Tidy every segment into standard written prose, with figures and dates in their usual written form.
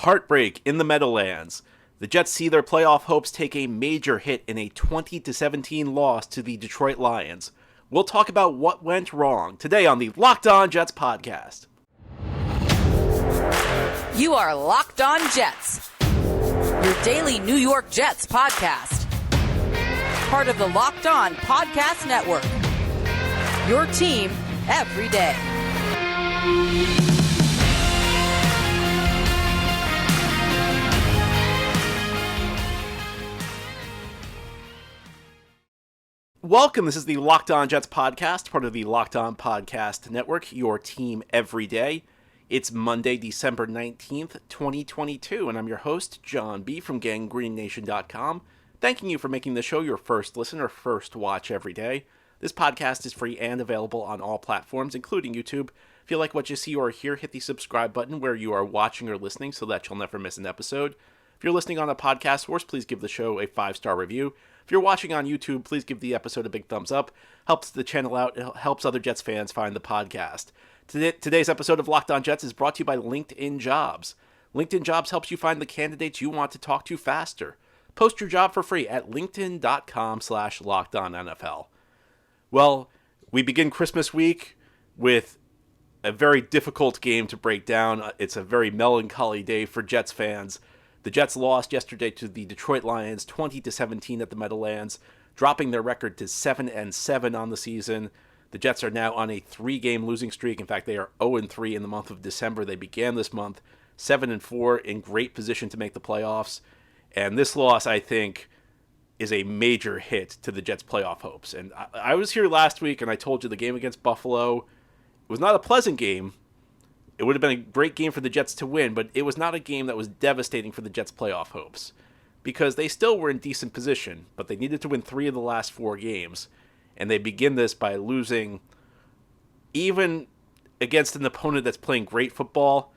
Heartbreak in the Meadowlands. The Jets see their playoff hopes take a major hit in a 20-17 loss to the Detroit Lions. We'll talk about what went wrong today on the Locked On Jets podcast. You are Locked On Jets, your daily New York Jets podcast. Part of the Locked On Podcast Network, your team every day. Welcome, this is the Locked On Jets podcast, part of the Locked On Podcast Network, your team every day. It's Monday, December 19th, 2022, and I'm your host, John B. from GanggreenNation.com, thanking you for making the show your first listen or first watch every day. This podcast is free and available on all platforms, including YouTube. If you like what you see or hear, hit the subscribe button where you are watching or listening so that you'll never miss an episode. If you're listening on a podcast source, please give the show a 5-star review. If you're watching on YouTube, please give the episode a big thumbs up. Helps the channel out. It helps other Jets fans find the podcast. Today's episode of Locked On Jets is brought to you by LinkedIn Jobs. LinkedIn Jobs helps you find the candidates you want to talk to faster. Post your job for free at linkedin.com/LockedOnNFL. Well, we begin Christmas week with a very difficult game to break down. It's a very melancholy day for Jets fans. The Jets lost yesterday to the Detroit Lions 20-17 at the Meadowlands, dropping their record to 7-7 on the season. The Jets are now on a 3-game losing streak. In fact, they are 0-3 in the month of December. They began this month 7-4, in great position to make the playoffs. And this loss, I think, is a major hit to the Jets' playoff hopes. And I was here last week, and I told you the game against Buffalo was not a pleasant game. It would have been a great game for the Jets to win, but it was not a game that was devastating for the Jets' playoff hopes, because they still were in decent position, but they needed to win 3 of the last 4 games, and they begin this by losing, even against an opponent that's playing great football,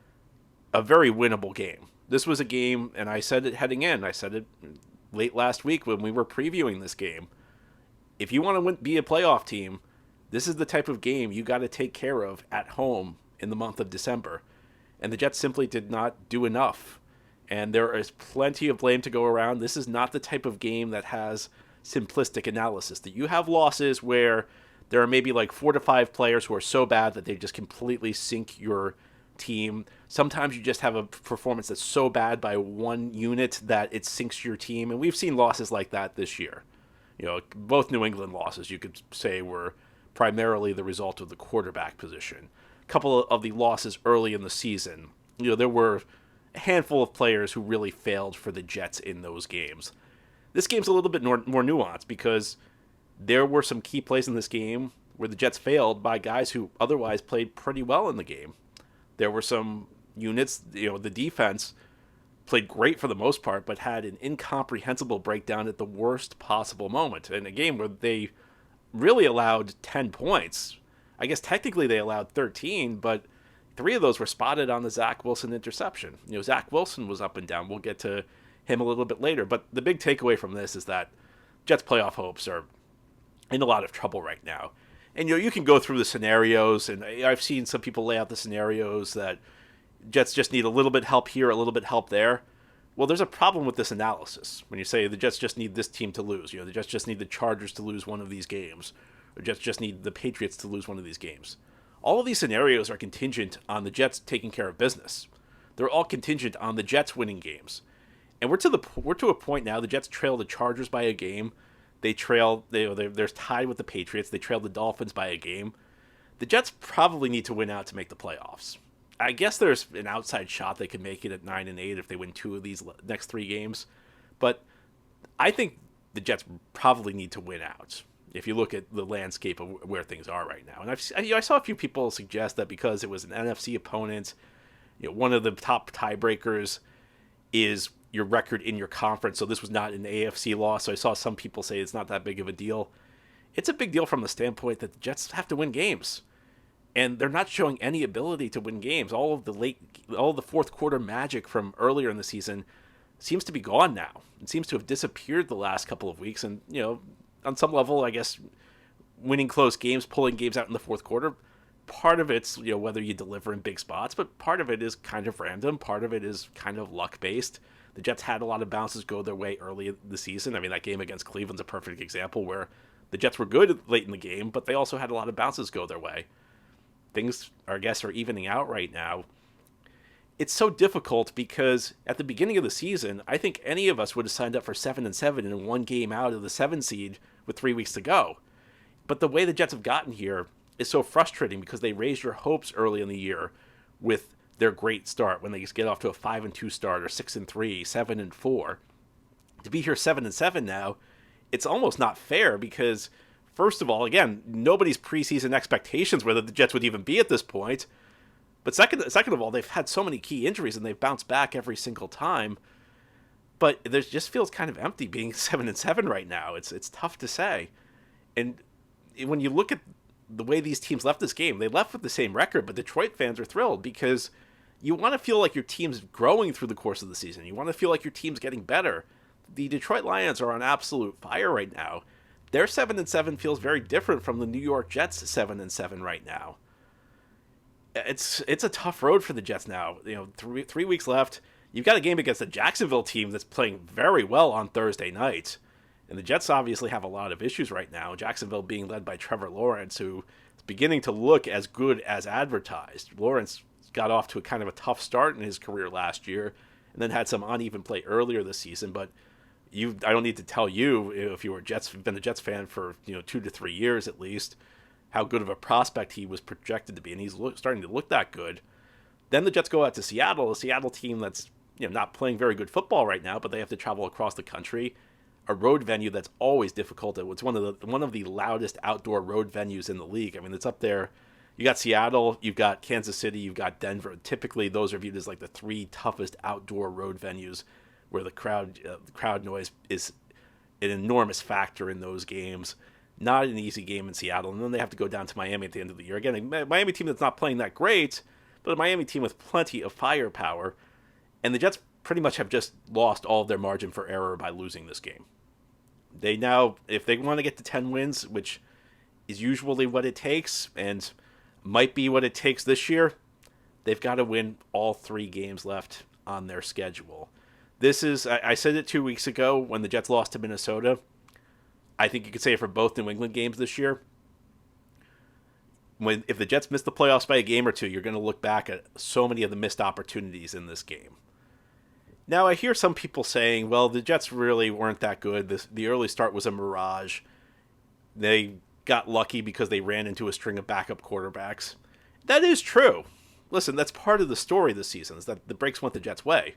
a very winnable game. This was a game, and I said it heading in, I said it late last week when we were previewing this game. If you want to be a playoff team, this is the type of game you got to take care of at home in the month of December, and the Jets simply did not do enough, and there is plenty of blame to go around. This is not the type of game that has simplistic analysis, that you have losses where there are maybe like 4 to 5 players who are so bad that they just completely sink your team. Sometimes you just have a performance that's so bad by one unit that it sinks your team, and we've seen losses like that this year. You know, both New England losses, you could say, were primarily the result of the quarterback position. Couple of the losses early in the season, you know, there were a handful of players who really failed for the Jets in those games. This game's a little bit more nuanced because there were some key plays in this game where the Jets failed by guys who otherwise played pretty well in the game. There were some units, you know, the defense played great for the most part, but had an incomprehensible breakdown at the worst possible moment in a game where they really allowed 10 points. I guess technically they allowed 13, but 3 of those were spotted on the Zach Wilson interception. You know, Zach Wilson was up and down. We'll get to him a little bit later. But the big takeaway from this is that Jets' playoff hopes are in a lot of trouble right now. And, you know, you can go through the scenarios, and I've seen some people lay out the scenarios that Jets just need a little bit help here, a little bit help there. Well, there's a problem with this analysis when you say the Jets just need this team to lose. You know, the Jets just need the Chargers to lose one of these games. Or Jets just need the Patriots to lose one of these games. All of these scenarios are contingent on the Jets taking care of business. They're all contingent on the Jets winning games. And we're to a point now, the Jets trail the Chargers by a game. They're tied with the Patriots. They trail the Dolphins by a game. The Jets probably need to win out to make the playoffs. I guess there's an outside shot they could make it at 9-8 if they win 2 of these next 3 games. But I think the Jets probably need to win out, if you look at the landscape of where things are right now. And I saw a few people suggest that because it was an NFC opponent, you know, one of the top tiebreakers is your record in your conference, so this was not an AFC loss. So I saw some people say it's not that big of a deal. It's a big deal from the standpoint that the Jets have to win games, and they're not showing any ability to win games. All of the fourth quarter magic from earlier in the season seems to be gone now. It seems to have disappeared the last couple of weeks, and, you know, on some level, I guess, winning close games, pulling games out in the fourth quarter, part of it's, whether you deliver in big spots, but part of it is kind of random. Part of it is kind of luck based. The Jets had a lot of bounces go their way early in the season. I mean, that game against Cleveland's a perfect example where the Jets were good late in the game, but they also had a lot of bounces go their way. Things, I guess, are evening out right now. It's so difficult because at the beginning of the season, I think any of us would have signed up for 7-7 and one game out of the 7 seed with 3 weeks to go. But the way the Jets have gotten here is so frustrating because they raised your hopes early in the year with their great start when they just get off to a 5-2 start or 6-3, 7-4. To be here 7-7 now, it's almost not fair because, first of all, again, nobody's preseason expectations whether the Jets would even be at this point. But second of all, they've had so many key injuries and they've bounced back every single time. But there just feels kind of empty being 7-7 right now. It's tough to say. And when you look at the way these teams left this game, they left with the same record, but Detroit fans are thrilled because you want to feel like your team's growing through the course of the season. You want to feel like your team's getting better. The Detroit Lions are on absolute fire right now. Their 7-7 feels very different from the New York Jets 7-7 right now. It's a tough road for the Jets now. 3 weeks left. You've got a game against the Jacksonville team that's playing very well on Thursday night. And the Jets obviously have a lot of issues right now. Jacksonville being led by Trevor Lawrence, who is beginning to look as good as advertised. Lawrence got off to a kind of a tough start in his career last year and then had some uneven play earlier this season. But I don't need to tell you, if you've been a Jets fan for 2 to 3 years at least, how good of a prospect he was projected to be, and he's starting to look that good. Then the Jets go out to Seattle, a Seattle team that's not playing very good football right now, but they have to travel across the country, a road venue that's always difficult. It's one of the loudest outdoor road venues in the league. I mean, it's up there. You got Seattle, you've got Kansas City, you've got Denver. Typically, those are viewed as like the 3 toughest outdoor road venues where the crowd noise is an enormous factor in those games. Not an easy game in Seattle, and then they have to go down to Miami at the end of the year. Again, a Miami team that's not playing that great, but a Miami team with plenty of firepower. And the Jets pretty much have just lost all of their margin for error by losing this game. They now, if they want to get to 10 wins, which is usually what it takes, and might be what it takes this year, they've got to win all 3 games left on their schedule. I said it 2 weeks ago when the Jets lost to Minnesota. I think you could say it for both New England games this year. If the Jets miss the playoffs by a game or 2, you're going to look back at so many of the missed opportunities in this game. Now, I hear some people saying, well, the Jets really weren't that good. The early start was a mirage. They got lucky because they ran into a string of backup quarterbacks. That is true. Listen, that's part of the story this season, is that the breaks went the Jets' way.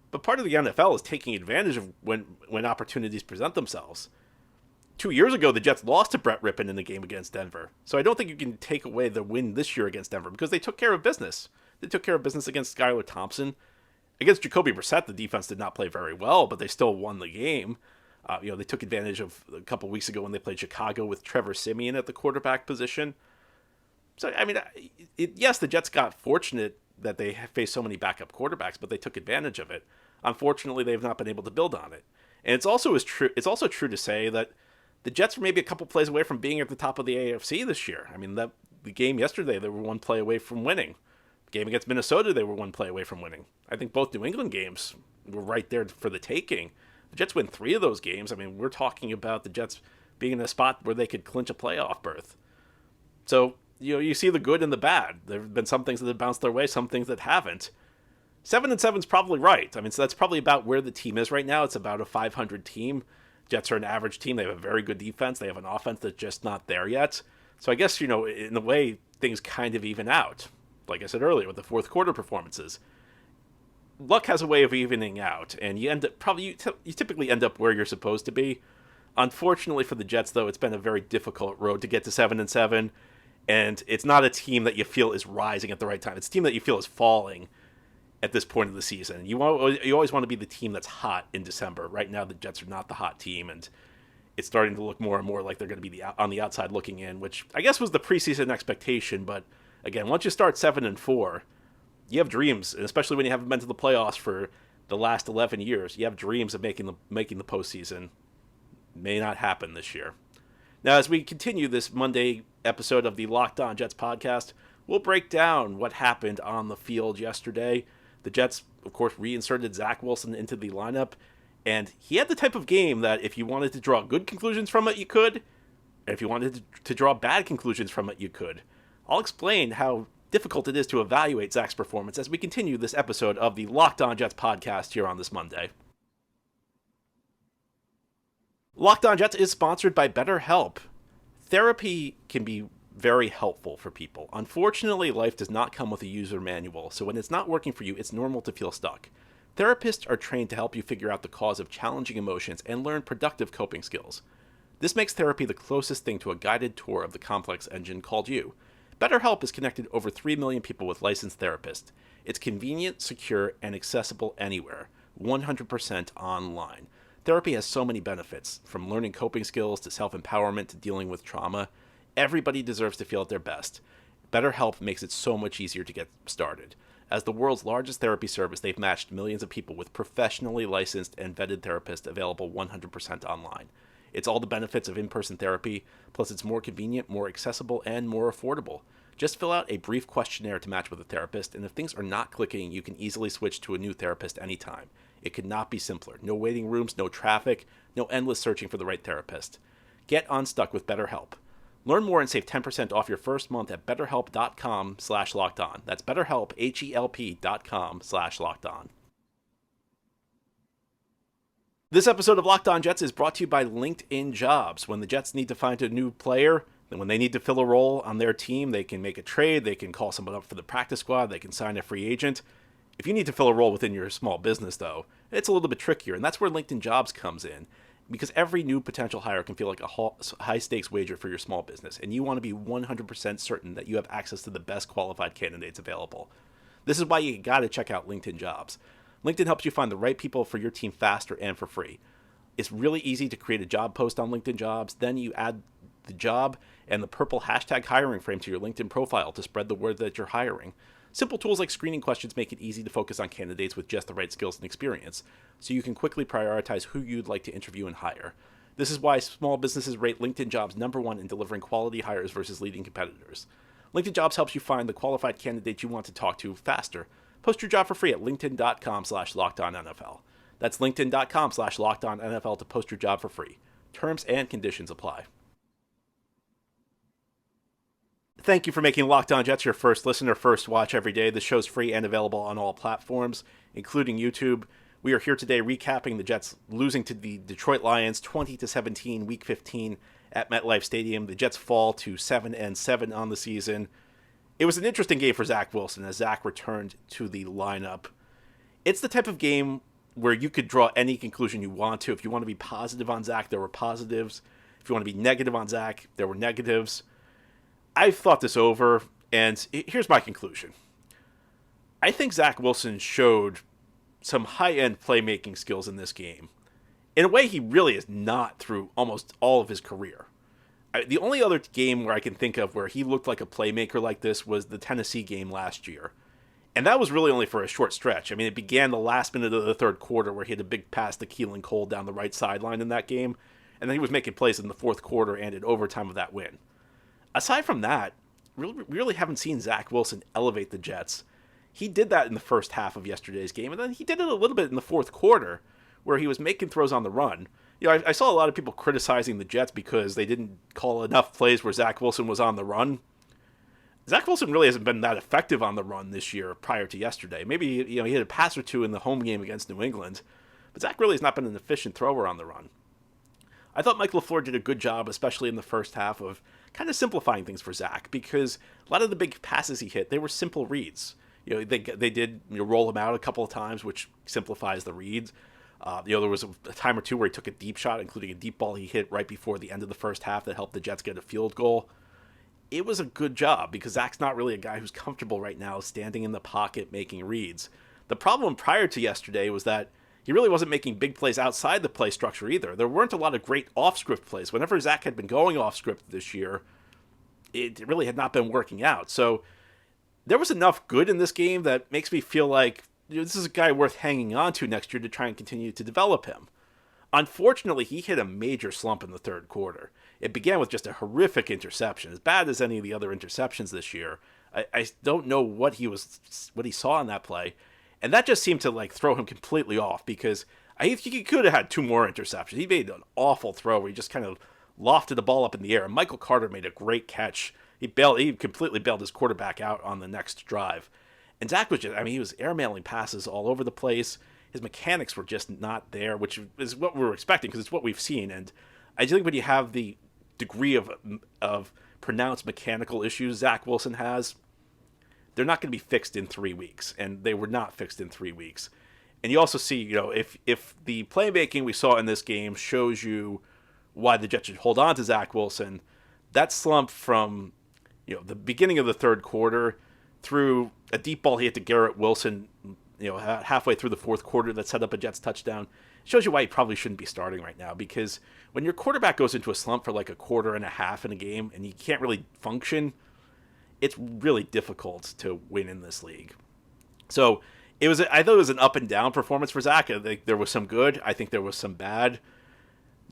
But part of the NFL is taking advantage of when opportunities present themselves. 2 years ago, the Jets lost to Brett Rippon in the game against Denver. So I don't think you can take away the win this year against Denver because they took care of business. They took care of business against Skylar Thompson. Against Jacoby Brissett, the defense did not play very well, but they still won the game. They took advantage of a couple weeks ago when they played Chicago with Trevor Siemian at the quarterback position. So, I mean, yes, the Jets got fortunate that they faced so many backup quarterbacks, but they took advantage of it. Unfortunately, they've not been able to build on it. And it's also true to say that the Jets were maybe a couple plays away from being at the top of the AFC this year. I mean, the game yesterday, they were 1 play away from winning. The game against Minnesota, they were 1 play away from winning. I think both New England games were right there for the taking. The Jets win 3 of those games. I mean, we're talking about the Jets being in a spot where they could clinch a playoff berth. So, you see the good and the bad. There have been some things that have bounced their way, some things that haven't. 7-7 is probably right. I mean, so that's probably about where the team is right now. It's about a 500 team. Jets are an average team. They have a very good defense. They have an offense that's just not there yet. So I guess, in a way, things kind of even out. Like I said earlier, with the fourth quarter performances. Luck has a way of evening out, and you typically end up where you're supposed to be. Unfortunately for the Jets, though, it's been a very difficult road to get to 7-7, and it's not a team that you feel is rising at the right time. It's a team that you feel is falling at this point of the season. You always want to be the team that's hot in December. Right now, the Jets are not the hot team, and it's starting to look more and more like they're going to be on the outside looking in, which I guess was the preseason expectation. But again, once you start 7-4, you have dreams, and especially when you haven't been to the playoffs for the last 11 years, you have dreams of making the postseason. May not happen this year. Now, as we continue this Monday episode of the Locked On Jets podcast, We'll break down what happened on the field yesterday. The Jets, of course, reinserted Zach Wilson into the lineup, and he had the type of game that if you wanted to draw good conclusions from it, you could, and if you wanted to draw bad conclusions from it, you could. I'll explain how difficult it is to evaluate Zach's performance as we continue this episode of the Locked On Jets podcast here on this Monday. Locked On Jets is sponsored by BetterHelp. Therapy can be very helpful for people. Unfortunately, life does not come with a user manual, so when it's not working for you, it's normal to feel stuck. Therapists are trained to help you figure out the cause of challenging emotions and learn productive coping skills. This makes therapy the closest thing to a guided tour of the complex engine called you. BetterHelp has connected over 3 million people with licensed therapists. It's convenient, secure, and accessible anywhere, 100% online. Therapy has so many benefits, from learning coping skills to self-empowerment to dealing with trauma. Everybody deserves to feel at their best. BetterHelp makes it so much easier to get started. As the world's largest therapy service, they've matched millions of people with professionally licensed and vetted therapists available 100% online. It's all the benefits of in-person therapy, plus it's more convenient, more accessible, and more affordable. Just fill out a brief questionnaire to match with a therapist, and if things are not clicking, you can easily switch to a new therapist anytime. It could not be simpler. No waiting rooms, no traffic, no endless searching for the right therapist. Get unstuck with BetterHelp. Learn more and save 10% off your first month at betterhelp.com/lockedon. That's betterhelp, HELP.com/lockedon. This episode of Locked On Jets is brought to you by LinkedIn Jobs. When the Jets need to find a new player, and when they need to fill a role on their team, they can make a trade, they can call someone up for the practice squad, they can sign a free agent. If you need to fill a role within your small business, though, it's a little bit trickier, and that's where LinkedIn Jobs comes in. Because every new potential hire can feel like a high-stakes wager for your small business, and you want to be 100% certain that you have access to the best qualified candidates available. This is why you got to check out LinkedIn Jobs. LinkedIn helps you find the right people for your team faster and for free. It's really easy to create a job post on LinkedIn Jobs. Then you add the job and the purple hashtag hiring frame to your LinkedIn profile to spread the word that you're hiring. Simple tools like screening questions make it easy to focus on candidates with just the right skills and experience, so you can quickly prioritize who you'd like to interview and hire. This is why small businesses rate LinkedIn Jobs #1 in delivering quality hires versus leading competitors. LinkedIn Jobs helps you find the qualified candidates you want to talk to faster. Post your job for free at linkedin.com/lockedonnfl. That's linkedin.com/lockedonnfl to post your job for free. Terms and conditions apply. Thank you for making Locked On Jets your first listen or first watch every day. The show's free and available on all platforms, including YouTube. We are here today recapping the Jets losing to the Detroit Lions 20-17 Week 15 at MetLife Stadium. The Jets fall to 7-7 on the season. It was an interesting game for Zach Wilson as Zach returned to the lineup. It's the type of game where you could draw any conclusion you want to. If you want to be positive on Zach, there were positives. If you want to be negative on Zach, there were negatives. I've thought this over, and here's my conclusion. I think Zach Wilson showed some high-end playmaking skills in this game in a way he really is not through almost all of his career. The only other game where I can think of where he looked like a playmaker like this was the Tennessee game last year. And that was really only for a short stretch. I mean, it began the last minute of the third quarter where he had a big pass to Keelan Cole down the right sideline in that game, and then he was making plays in the fourth quarter and in overtime of that win. Aside from that, we really haven't seen Zach Wilson elevate the Jets. He did that in the first half of yesterday's game, and then he did it a little bit in the fourth quarter, where he was making throws on the run. You know, I saw a lot of people criticizing the Jets because they didn't call enough plays where Zach Wilson was on the run. Zach Wilson really hasn't been that effective on the run this year prior to yesterday. Maybe, he had a pass or two in the home game against New England, but Zach really has not been an efficient thrower on the run. I thought Mike LaFleur did a good job, especially in the first half, of kind of simplifying things for Zach, because a lot of the big passes he hit, they were simple reads. They did roll him out a couple of times, which simplifies the reads. There was a time or two where he took a deep shot, including a deep ball he hit right before the end of the first half that helped the Jets get a field goal. It was a good job because Zach's not really a guy who's comfortable right now standing in the pocket making reads. The problem prior to yesterday was that he really wasn't making big plays outside the play structure either. There weren't a lot of great off-script plays. Whenever Zach had been going off-script this year, it really had not been working out. So there was enough good in this game that makes me feel like this is a guy worth hanging on to next year to try and continue to develop him. Unfortunately, he hit a major slump in the third quarter. It began with just a horrific interception, as bad as any of the other interceptions this year. I don't know what he saw in that play, and that just seemed to like throw him completely off because I think he could have had two more interceptions. He made an awful throw where he just kind of lofted the ball up in the air. And Michael Carter made a great catch. He completely bailed his quarterback out on the next drive. And Zach was he was airmailing passes all over the place. His mechanics were just not there, which is what we were expecting because it's what we've seen. And I think when you have the degree of pronounced mechanical issues Zach Wilson has, they're not going to be fixed in 3 weeks. And they were not fixed in 3 weeks. And you also see, if the playmaking we saw in this game shows you why the Jets should hold on to Zach Wilson, that slump from, the beginning of the third quarter through a deep ball he hit to Garrett Wilson, halfway through the fourth quarter that set up a Jets touchdown, shows you why he probably shouldn't be starting right now. Because when your quarterback goes into a slump for like a quarter and a half in a game and you can't really function, it's really difficult to win in this league. So I thought it was an up and down performance for Zach. I think there was some good. I think there was some bad.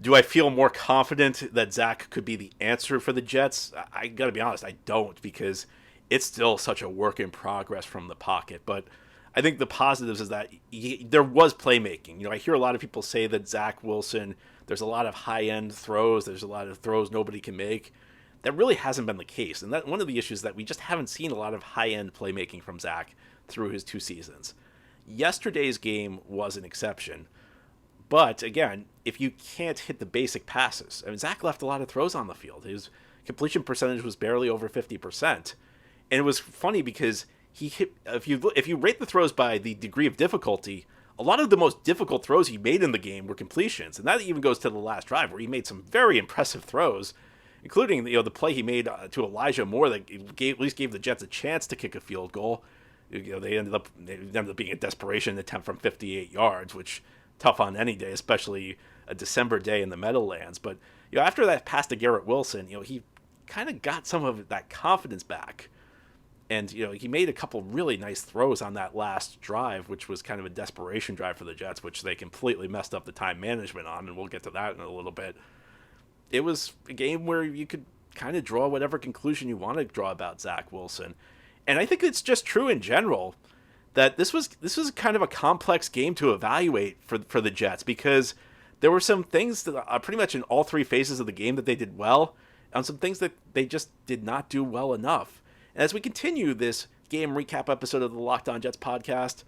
Do I feel more confident that Zach could be the answer for the Jets? I got to be honest, I don't, because it's still such a work in progress from the pocket. But I think the positives is that there was playmaking. I hear a lot of people say that Zach Wilson, there's a lot of high-end throws. There's a lot of throws nobody can make. That really hasn't been the case. And that one of the issues is that we just haven't seen a lot of high-end playmaking from Zach through his 2 seasons. Yesterday's game was an exception. But, again, if you can't hit the basic passes, Zach left a lot of throws on the field. His completion percentage was barely over 50%. And it was funny because he hit, if you rate the throws by the degree of difficulty, a lot of the most difficult throws he made in the game were completions. And that even goes to the last drive where he made some very impressive throws, including the play he made to Elijah Moore that at least gave the Jets a chance to kick a field goal. They ended up being a desperation attempt from 58 yards, which tough on any day, especially a December day in the Meadowlands. But after that pass to Garrett Wilson, he kind of got some of that confidence back, and he made a couple really nice throws on that last drive, which was kind of a desperation drive for the Jets, which they completely messed up the time management on, and we'll get to that in a little bit. It was a game where you could kind of draw whatever conclusion you want to draw about Zach Wilson. And I think it's just true in general that this was kind of a complex game to evaluate for the Jets, because there were some things that pretty much in all 3 phases of the game that they did well, and some things that they just did not do well enough. And as we continue this game recap episode of the Locked On Jets podcast,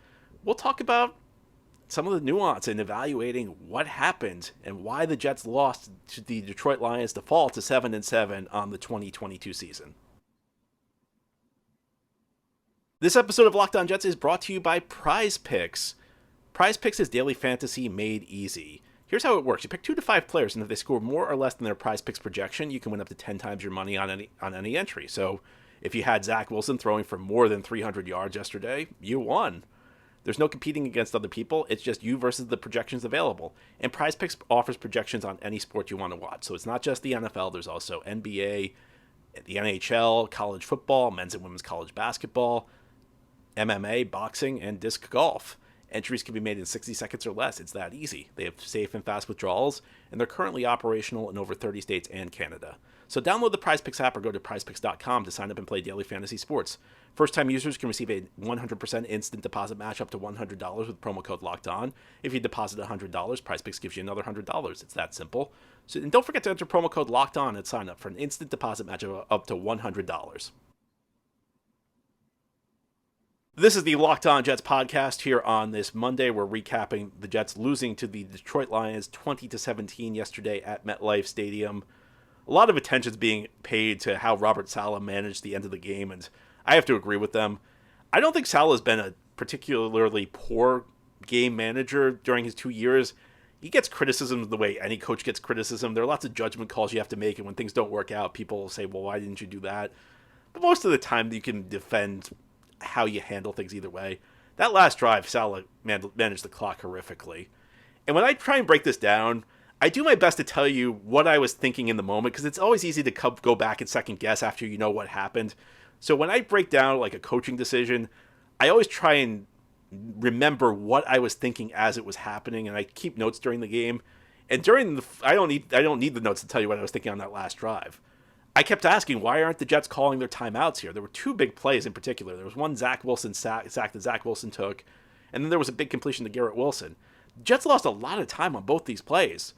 we'll talk about some of the nuance in evaluating what happened and why the Jets lost to the Detroit Lions to fall to 7-7 on the 2022 season. This episode of Locked On Jets is brought to you by PrizePicks. PrizePicks is daily fantasy made easy. Here's how it works. You pick 2 to 5 players, and if they score more or less than their PrizePicks projection, you can win up to 10 times your money on any entry. So if you had Zach Wilson throwing for more than 300 yards yesterday, you won. There's no competing against other people. It's just you versus the projections available. And PrizePicks offers projections on any sport you want to watch. So it's not just the NFL. There's also NBA, the NHL, college football, men's and women's college basketball, MMA, boxing, and disc golf. Entries can be made in 60 seconds or less. It's that easy. They have safe and fast withdrawals, and they're currently operational in over 30 states and Canada. So download the PrizePicks app or go to prizepicks.com to sign up and play daily fantasy sports. First-time users can receive a 100% instant deposit match up to $100 with promo code LOCKEDON. If you deposit $100, PrizePicks gives you another $100. It's that simple. So, and don't forget to enter promo code LOCKEDON and sign up for an instant deposit match of up to $100. This is the Locked On Jets podcast. Here on this Monday, we're recapping the Jets losing to the Detroit Lions 20-17 yesterday at MetLife Stadium. A lot of attention is being paid to how Robert Saleh managed the end of the game, and I have to agree with them. I don't think Saleh has been a particularly poor game manager during his 2 years. He gets criticism the way any coach gets criticism. There are lots of judgment calls you have to make, and when things don't work out, people will say, well, why didn't you do that? But most of the time, you can defend how you handle things either way. That last drive, Saleh managed the clock horrifically. And when I try and break this down, I do my best to tell you what I was thinking in the moment, because it's always easy to go back and second guess after you know what happened. So when I break down like a coaching decision, I always try and remember what I was thinking as it was happening, and I keep notes during the game. And I don't need the notes to tell you what I was thinking on that last drive. I kept asking, why aren't the Jets calling their timeouts here? There were two big plays in particular. There was one Zach Wilson sack that Zach Wilson took, and then there was a big completion to Garrett Wilson. The Jets lost a lot of time on both these plays.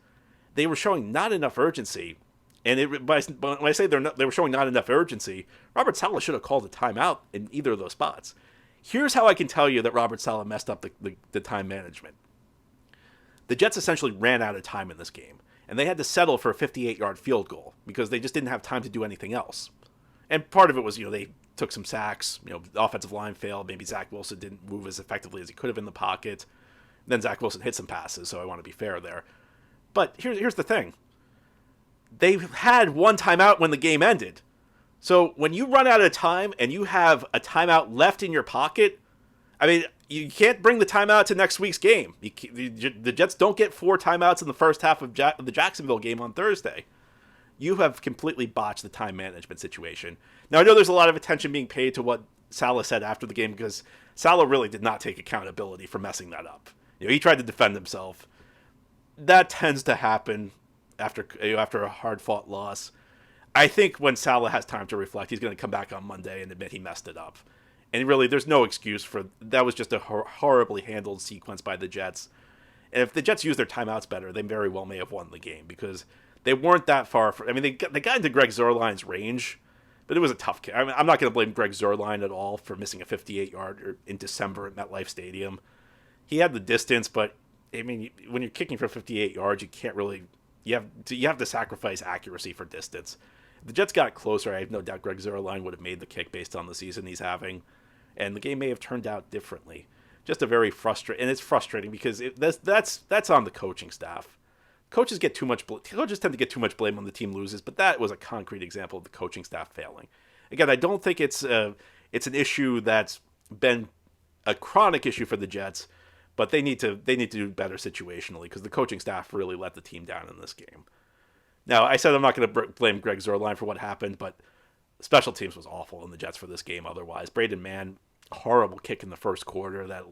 They were showing not enough urgency. And when I say they were showing not enough urgency, Robert Saleh should have called a timeout in either of those spots. Here's how I can tell you that Robert Saleh messed up the time management. The Jets essentially ran out of time in this game, and they had to settle for a 58-yard field goal because they just didn't have time to do anything else. And part of it was, they took some sacks, the offensive line failed, maybe Zach Wilson didn't move as effectively as he could have in the pocket. Then Zach Wilson hit some passes, so I want to be fair there. But here's the thing. They had one timeout when the game ended. So when you run out of time and you have a timeout left in your pocket, I mean, you can't bring the timeout to next week's game. The Jets don't get 4 timeouts in the first half of the Jacksonville game on Thursday. You have completely botched the time management situation. Now, I know there's a lot of attention being paid to what Saleh said after the game because Saleh really did not take accountability for messing that up. He tried to defend himself. That tends to happen after a hard-fought loss. I think when Saleh has time to reflect, he's going to come back on Monday and admit he messed it up. And really, there's no excuse for that. Was just a horribly handled sequence by the Jets. And if the Jets used their timeouts better, they very well may have won the game because they weren't that far. They got into Greg Zuerlein's range, but it was a tough kick. I'm not going to blame Greg Zuerlein at all for missing a 58-yarder in December at MetLife Stadium. He had the distance, but I mean, when you're kicking for 58 yards, you can't really. You have to sacrifice accuracy for distance. If the Jets got closer, I have no doubt Greg Zuerlein would have made the kick based on the season he's having, and the game may have turned out differently. Just a very frustrating, and it's frustrating because that's on the coaching staff. Coaches tend to get too much blame when the team loses, but that was a concrete example of the coaching staff failing. Again, I don't think it's an issue that's been a chronic issue for the Jets, but they need to do better situationally because the coaching staff really let the team down in this game. Now, I said I'm not going to blame Greg Zuerlein for what happened, but special teams was awful in the Jets for this game otherwise. Braden Mann, horrible kick in the first quarter that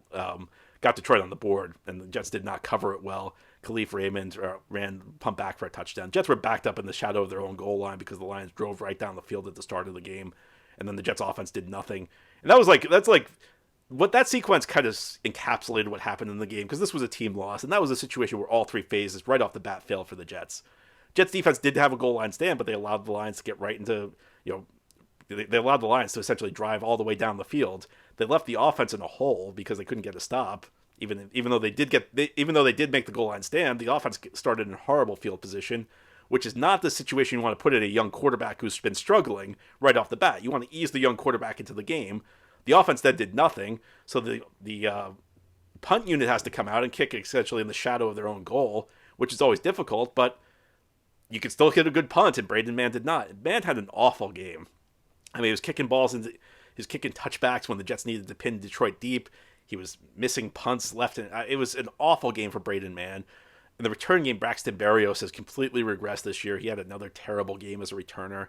got Detroit on the board, and the Jets did not cover it well. Khalif Raymond ran pump back for a touchdown. Jets were backed up in the shadow of their own goal line because the Lions drove right down the field at the start of the game, and then the Jets offense did nothing. And that's like what that sequence kind of encapsulated what happened in the game because this was a team loss, and that was a situation where all 3 phases right off the bat failed for the Jets. Jets defense did have a goal line stand, but they allowed the Lions to get right into, they allowed the Lions to essentially drive all the way down the field. They left the offense in a hole because they couldn't get a stop. Even though they did make the goal line stand, the offense started in horrible field position, which is not the situation you want to put in a young quarterback who's been struggling right off the bat. You want to ease the young quarterback into the game. The offense then did nothing, so the punt unit has to come out and kick essentially in the shadow of their own goal, which is always difficult, but you can still hit a good punt, and Braden Mann did not. Mann had an awful game. I mean, he was kicking balls he was kicking touchbacks when the Jets needed to pin Detroit deep. He was missing punts left, and it was an awful game for Braden Mann. In the return game, Braxton Berrios has completely regressed this year. He had another terrible game as a returner.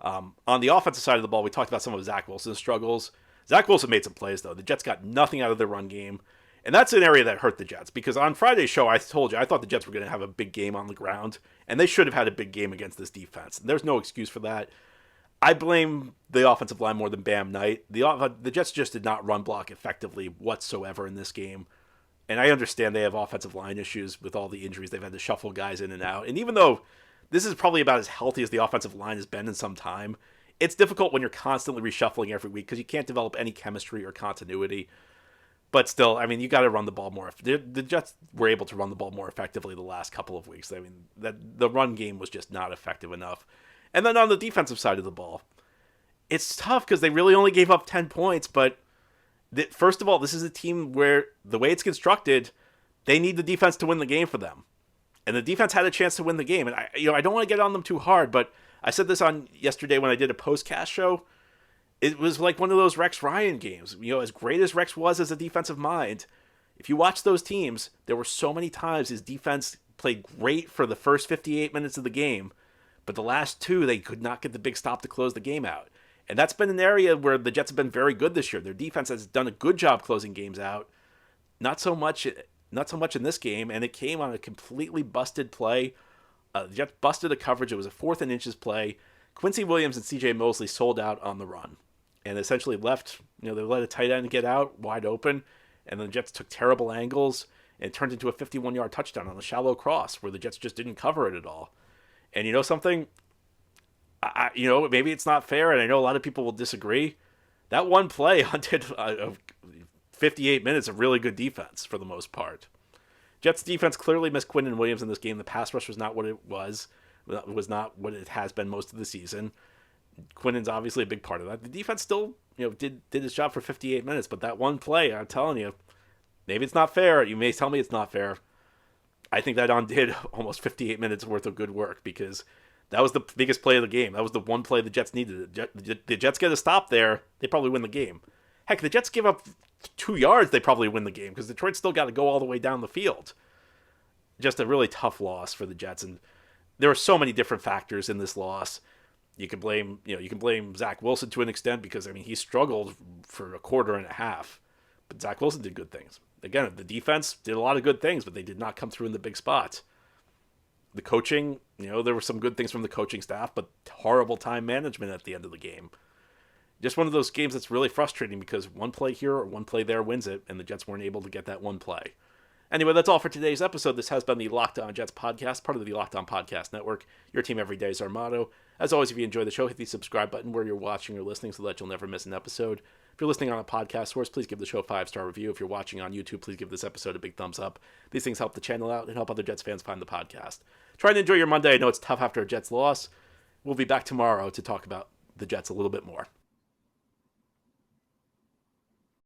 On the offensive side of the ball, we talked about some of Zach Wilson's struggles. Zach Wilson made some plays, though. The Jets got nothing out of their run game. And that's an area that hurt the Jets because on Friday's show, I told you I thought the Jets were going to have a big game on the ground, and they should have had a big game against this defense. And there's no excuse for that. I blame the offensive line more than Bam Knight. The Jets just did not run block effectively whatsoever in this game. And I understand they have offensive line issues with all the injuries. They've had to shuffle guys in and out. And even though this is probably about as healthy as the offensive line has been in some time, it's difficult when you're constantly reshuffling every week because you can't develop any chemistry or continuity. But still, I mean, you got to run the ball more. The Jets were able to run the ball more effectively the last couple of weeks. I mean, the run game was just not effective enough. And then on the defensive side of the ball, it's tough because they really only gave up 10 points. But first of all, this is a team where the way it's constructed, they need the defense to win the game for them. And the defense had a chance to win the game. And I don't want to get on them too hard, but I said this on yesterday when I did a postcast show. It was like one of those Rex Ryan games. As great as Rex was as a defensive mind, if you watch those teams, there were so many times his defense played great for the first 58 minutes of the game, but the last 2, they could not get the big stop to close the game out. And that's been an area where the Jets have been very good this year. Their defense has done a good job closing games out. Not so much in this game, and it came on a completely busted play. The Jets busted a coverage. It was a 4th and inches play. Quincy Williams and C.J. Mosley sold out on the run and essentially left, they let a tight end get out wide open, and then the Jets took terrible angles and it turned into a 51-yard touchdown on a shallow cross where the Jets just didn't cover it at all. And you know something? Maybe it's not fair, and I know a lot of people will disagree. That one play hunted 58 minutes of really good defense for the most part. Jets defense clearly missed Quinnen Williams in this game. The pass rush was not what it was. It was not what it has been most of the season. Quinnen's obviously a big part of that. The defense still, did his job for 58 minutes, but that one play, I'm telling you, maybe it's not fair. You may tell me it's not fair. I think that undid almost 58 minutes worth of good work because that was the biggest play of the game. That was the one play the Jets needed. The Jets get a stop there, they probably win the game. Heck, the Jets give up 2 yards, they probably win the game because Detroit still got to go all the way down the field. Just a really tough loss for the Jets, and there are so many different factors in this loss. You can blame Zach Wilson to an extent because he struggled for a quarter and a half, but Zach Wilson did good things. Again, the defense did a lot of good things, but they did not come through in the big spots. The coaching, there were some good things from the coaching staff, but horrible time management at the end of the game. Just one of those games that's really frustrating because one play here or one play there wins it, and the Jets weren't able to get that one play. Anyway, that's all for today's episode. This has been the Locked On Jets podcast, part of the Locked On Podcast Network. Your team every day is our motto. As always, if you enjoy the show, hit the subscribe button where you're watching or listening so that you'll never miss an episode. If you're listening on a podcast source, please give the show a 5-star review. If you're watching on YouTube, please give this episode a big thumbs up. These things help the channel out and help other Jets fans find the podcast. Try to enjoy your Monday. I know it's tough after a Jets loss. We'll be back tomorrow to talk about the Jets a little bit more.